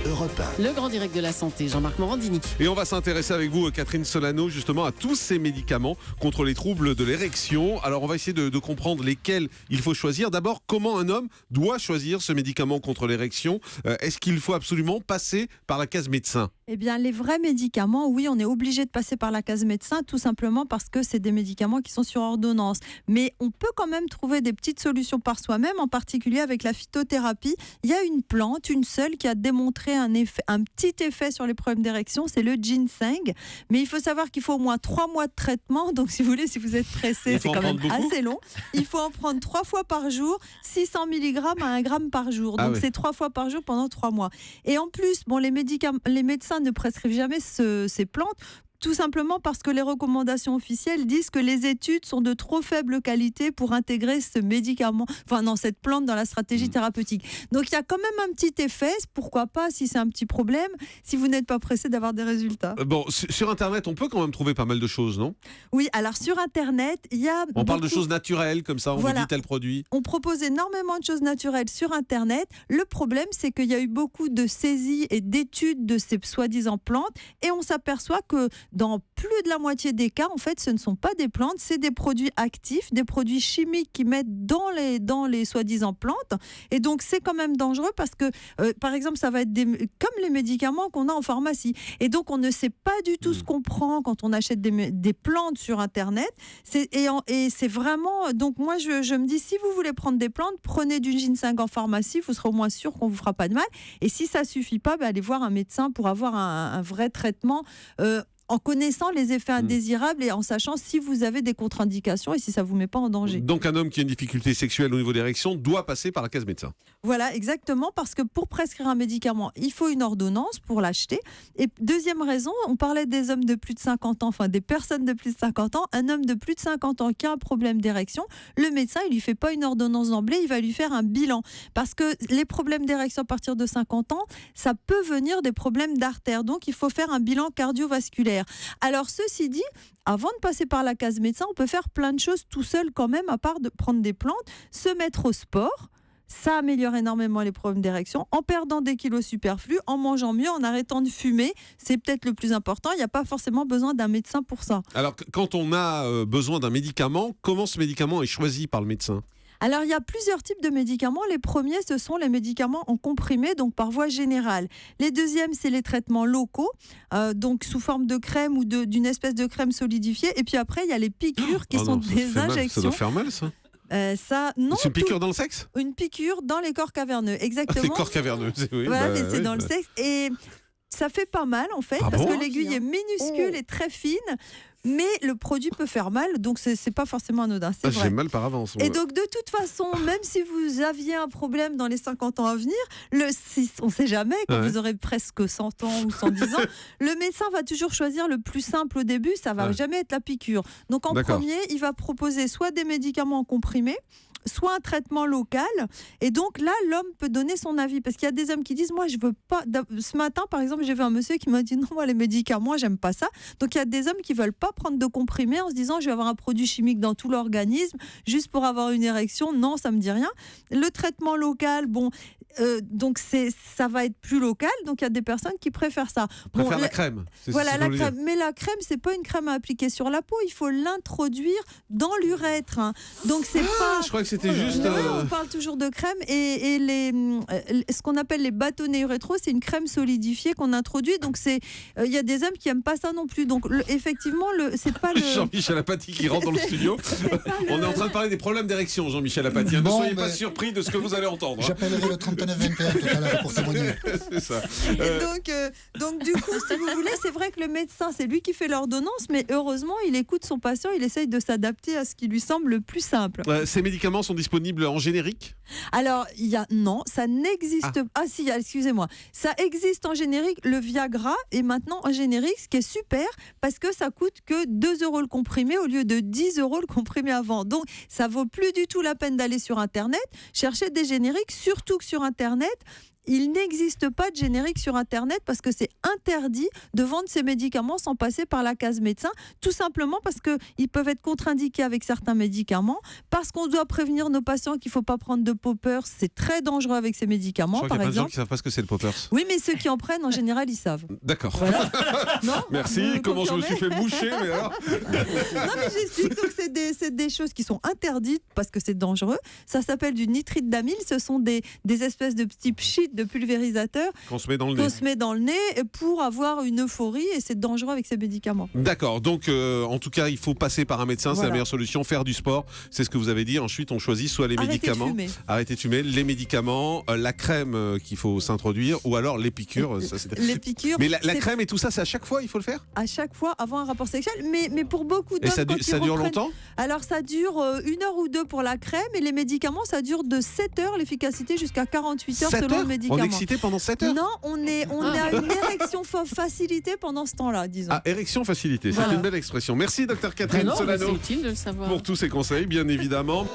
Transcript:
Europe 1. Le grand direct de la santé, Jean-Marc Morandini. Et on va s'intéresser avec vous, Catherine Solano, justement à tous ces médicaments contre les troubles de l'érection. Alors on va essayer de comprendre lesquels il faut choisir. D'abord, comment un homme doit choisir ce médicament contre l'érection ? Est-ce qu'il faut absolument passer par la case médecin ? Eh bien, les vrais médicaments, oui, on est obligé de passer par la case médecin, tout simplement parce que c'est des médicaments qui sont sur ordonnance. Mais on peut quand même trouver des petites solutions par soi-même, en particulier avec la phytothérapie. Il y a une plante, une seule, qui a démontré un petit effet sur les problèmes d'érection, c'est le ginseng. Mais il faut savoir qu'il faut au moins 3 mois de traitement. Donc, si vous voulez, si vous êtes pressé, c'est quand même assez long. Il faut en prendre 3 fois par jour, 600 mg à 1 gramme par jour. Donc, c'est 3 fois par jour pendant 3 mois. Et en plus, bon, les médecins ne prescrivent jamais ces plantes, tout simplement parce que les recommandations officielles disent que les études sont de trop faible qualité pour intégrer ce médicament, cette plante dans la stratégie thérapeutique. Donc il y a quand même un petit effet, pourquoi pas si c'est un petit problème, si vous n'êtes pas pressé d'avoir des résultats. Bon, sur Internet, on peut quand même trouver pas mal de choses, non ? Oui, alors sur Internet, il y a... On parle de choses naturelles, comme ça, on vous dit tel produit. On propose énormément de choses naturelles sur Internet. Le problème, c'est qu'il y a eu beaucoup de saisies et d'études de ces soi-disant plantes, et on s'aperçoit que dans plus de la moitié des cas, en fait, ce ne sont pas des plantes, c'est des produits actifs, des produits chimiques qui mettent dans les soi-disant plantes. Et donc, c'est quand même dangereux parce que, par exemple, ça va être comme les médicaments qu'on a en pharmacie. Et donc, on ne sait pas du tout ce qu'on prend quand on achète des plantes sur Internet. Et c'est vraiment... Donc, moi, je me dis, si vous voulez prendre des plantes, prenez du ginseng en pharmacie, vous serez au moins sûr qu'on ne vous fera pas de mal. Et si ça ne suffit pas, allez voir un médecin pour avoir un vrai traitement en connaissant les effets indésirables et en sachant si vous avez des contre-indications et si ça ne vous met pas en danger. Donc un homme qui a une difficulté sexuelle au niveau de l'érection doit passer par la case médecin. Voilà, exactement, parce que pour prescrire un médicament, il faut une ordonnance pour l'acheter. Et deuxième raison, on parlait des hommes de plus de 50 ans, enfin des personnes de plus de 50 ans. Un homme de plus de 50 ans qui a un problème d'érection, le médecin, il ne lui fait pas une ordonnance d'emblée, il va lui faire un bilan. Parce que les problèmes d'érection à partir de 50 ans, ça peut venir des problèmes d'artère. Donc il faut faire un bilan cardiovasculaire. Alors ceci dit, avant de passer par la case médecin, on peut faire plein de choses tout seul quand même, à part de prendre des plantes, se mettre au sport. Ça améliore énormément les problèmes d'érection, en perdant des kilos superflus, en mangeant mieux, en arrêtant de fumer. C'est peut-être le plus important. Il n'y a pas forcément besoin d'un médecin pour ça. Alors, quand on a besoin d'un médicament, comment ce médicament est choisi par le médecin ? Alors, il y a plusieurs types de médicaments. Les premiers, ce sont les médicaments en comprimé, donc par voie générale. Les deuxièmes, c'est les traitements locaux, donc sous forme de crème ou d'une espèce de crème solidifiée. Et puis après, il y a les piqûres qui sont des injections. Ça doit faire mal, ça ? Non, c'est une piqûre dans le sexe ? Une piqûre dans les corps caverneux, exactement. Les corps caverneux, oui. Voilà, c'est dans le sexe. Et ça fait pas mal, en fait, parce que l'aiguille est minuscule et très fine. Mais le produit peut faire mal, donc c'est pas forcément anodin. J'ai mal par avance. Et donc, de toute façon, même si vous aviez un problème dans les 50 ans à venir, on ne sait jamais, quand vous aurez presque 100 ans ou 110 ans, le médecin va toujours choisir le plus simple au début, ça ne va jamais être la piqûre. Donc, en premier, il va proposer soit des médicaments en comprimé, soit un traitement local. Et donc là, l'homme peut donner son avis. Parce qu'il y a des hommes qui disent, moi, je veux pas... Ce matin, par exemple, j'ai vu un monsieur qui m'a dit, non, moi, les médicaments, j'aime pas ça. Donc il y a des hommes qui veulent pas prendre de comprimés en se disant, je vais avoir un produit chimique dans tout l'organisme, juste pour avoir une érection. Non, ça me dit rien. Le traitement local, donc ça va être plus local. Donc il y a des personnes qui préfèrent ça. Préfèrent la crème. Voilà, la crème. Mais la crème, c'est pas une crème à appliquer sur la peau. Il faut l'introduire dans l'urètre. Donc c'est pas... Je crois que c'était juste... On parle toujours de crème et ce qu'on appelle les bâtonnets urétro, c'est une crème solidifiée qu'on introduit. Donc il y a des hommes qui aiment pas ça non plus. Donc effectivement, c'est pas le... Jean-Michel Apathy qui rentre dans le studio. On est en train de parler des problèmes d'érection, Jean-Michel Apathy. Ne soyez pas surpris de ce que vous allez entendre. J'appellerai le 3921 tout à l'heure pour témoigner. C'est ça. Donc du coup, si vous voulez, c'est vrai que le médecin, c'est lui qui fait l'ordonnance, mais heureusement, il écoute son patient, il essaye de s'adapter à ce qui lui semble le plus simple. Ces médicaments sont disponibles en générique ? Alors, non, ça n'existe pas. Ah si, excusez-moi. Ça existe en générique, le Viagra est maintenant en générique, ce qui est super, parce que ça coûte que 2 € le comprimé au lieu de 10 € le comprimé avant. Donc, ça vaut plus du tout la peine d'aller sur Internet, chercher des génériques, surtout que sur Internet, il n'existe pas de générique sur Internet parce que c'est interdit de vendre ces médicaments sans passer par la case médecin, tout simplement parce qu'ils peuvent être contre-indiqués avec certains médicaments, parce qu'on doit prévenir nos patients qu'il ne faut pas prendre de poppers, c'est très dangereux avec ces Je médicaments, crois qu'il par y a plein de gens exemple. qui ne savent pas ce que c'est le poppers. Oui, mais ceux qui en prennent, en général, ils savent. D'accord. Voilà. Non, Merci. vous Comment je me confirmez suis fait boucher, mais alors Non, mais j'explique. Donc, c'est des choses qui sont interdites parce que c'est dangereux. Ça s'appelle du nitrite d'amyle. Ce sont des espèces de petits pchits de pulvérisateurs qu'on se met dans le nez. qu'on se met dans le nez pour avoir une euphorie et c'est dangereux avec ces médicaments. D'accord, donc en tout cas il faut passer par un médecin, c'est Voilà. la meilleure solution, faire du sport, c'est ce que vous avez dit. Ensuite on choisit soit les médicaments, arrêtez de fumer, les médicaments, la crème qu'il faut s'introduire ou alors les piqûres. Les piqûres. Mais la crème et tout ça, c'est à chaque fois il faut le faire? À chaque fois avant un rapport sexuel, mais pour beaucoup d'hommes. Et ça dure longtemps? Alors ça dure 1 heure ou 2 pour la crème et les médicaments ça dure de 7 heures l'efficacité jusqu'à 48 heures 7 selon heures le médicament. On est excité pendant 7 heures? Non, on a une érection facilitée pendant ce temps-là, disons. Ah, érection facilitée, Voilà. c'est une belle expression. Merci docteur Catherine Non, mais Solano c'est utile de le savoir. pour tous ces conseils, bien évidemment.